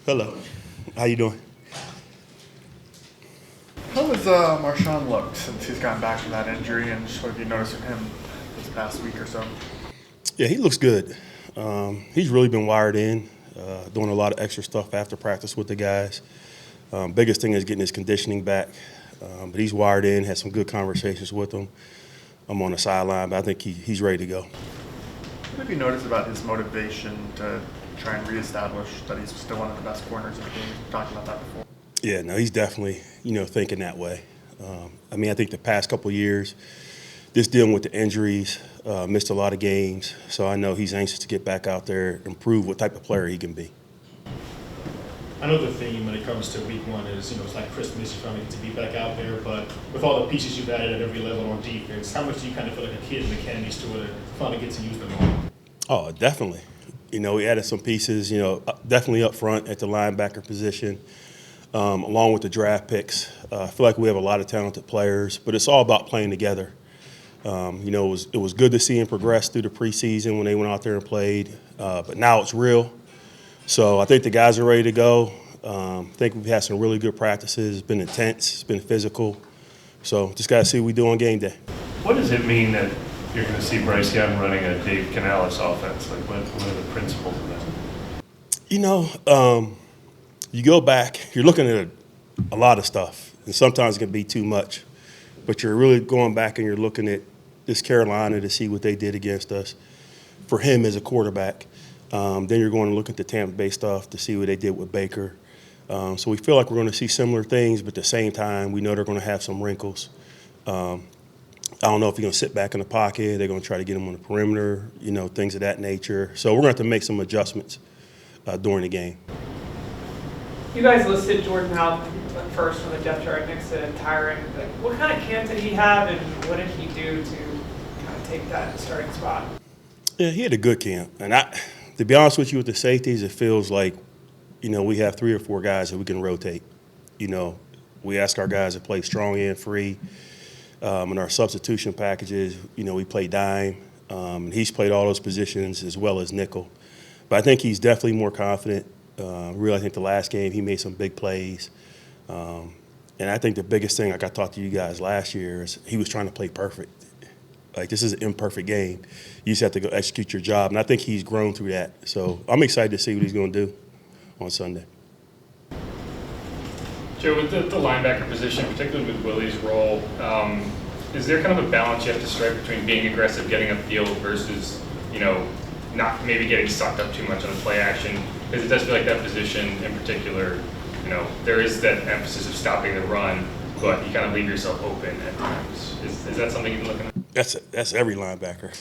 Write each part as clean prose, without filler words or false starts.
Hello. How you doing? How has Marshon looked since he's gotten back from that injury, and what have you noticed from him this past week or so? Yeah, he looks good. He's really been wired in, doing a lot of extra stuff after practice with the guys. Biggest thing is getting his conditioning back. But he's wired in, had some good conversations with him. I'm on the sideline, but I think he's ready to go. What have you noticed about his motivation to try and reestablish that he's still one of the best corners in the game? We've talked about that before. Yeah, no, he's definitely, thinking that way. I think the past couple of years, just dealing with the injuries, missed a lot of games. So I know he's anxious to get back out there and prove what type of player he can be. I know the theme when it comes to week one is, it's like Christmas, you're trying to get to be back out there, but with all the pieces you've added at every level on defense, how much do you kind of feel like a kid in the candy store to finally get to use them all? Oh, definitely. We added some pieces, definitely up front at the linebacker position, along with the draft picks. I feel like we have a lot of talented players, but it's all about playing together. It was good to see him progress through the preseason when they went out there and played, but now it's real. So I think the guys are ready to go. I think we've had some really good practices. It's been intense. It's been physical. So just got to see what we do on game day. What does it mean that you're going to see Bryce Young running a Dave Canales offense? Like, what are the principles of that? You go back, you're looking at a lot of stuff, and sometimes it can be too much. But you're really going back and you're looking at this Carolina to see what they did against us for him as a quarterback. Then you're going to look at the Tampa Bay stuff to see what they did with Baker. So we feel like we're going to see similar things, but at the same time, we know they're going to have some wrinkles. I don't know if you're going to sit back in the pocket. They're going to try to get him on the perimeter, things of that nature. So we're going to have to make some adjustments during the game. You guys listed Jordan Howell first on the depth chart next to Tyron. What kind of camp did he have, and what did he do to kind of take that starting spot? Yeah, he had a good camp. And to be honest with you, with the safeties, it feels like, we have 3 or 4 guys that we can rotate. We ask our guys to play strong and free. In our substitution packages, we play dime. And he's played all those positions as well as nickel. But I think he's definitely more confident. Really, I think the last game he made some big plays. And I think the biggest thing, like I talked to you guys last year, is he was trying to play perfect. Like, this is an imperfect game. You just have to go execute your job. And I think he's grown through that. So I'm excited to see what he's going to do on Sunday. Joe, with the linebacker position, particularly with Willie's role, is there kind of a balance you have to strike between being aggressive, getting upfield versus, not maybe getting sucked up too much on the play action? Because it does feel like that position in particular, there is that emphasis of stopping the run, but you kind of leave yourself open at times. Is that something you've been looking at? That's every linebacker,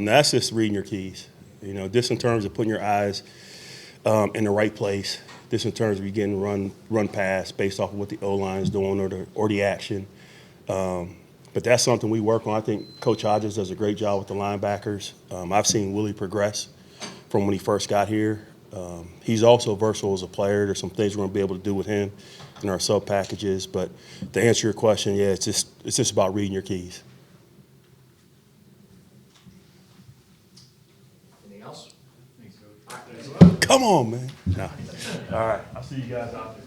That's just reading your keys. Just in terms of putting your eyes in the right place. Just in terms of you getting run past based off of what the O-line is doing or the action. But that's something we work on. I think Coach Hodges does a great job with the linebackers. I've seen Willie progress from when he first got here. He's also versatile as a player. There's some things we're going to be able to do with him in our sub packages. But to answer your question, yeah, it's just about reading your keys. Anything else? Come on, man. No. All right. I'll see you guys out there.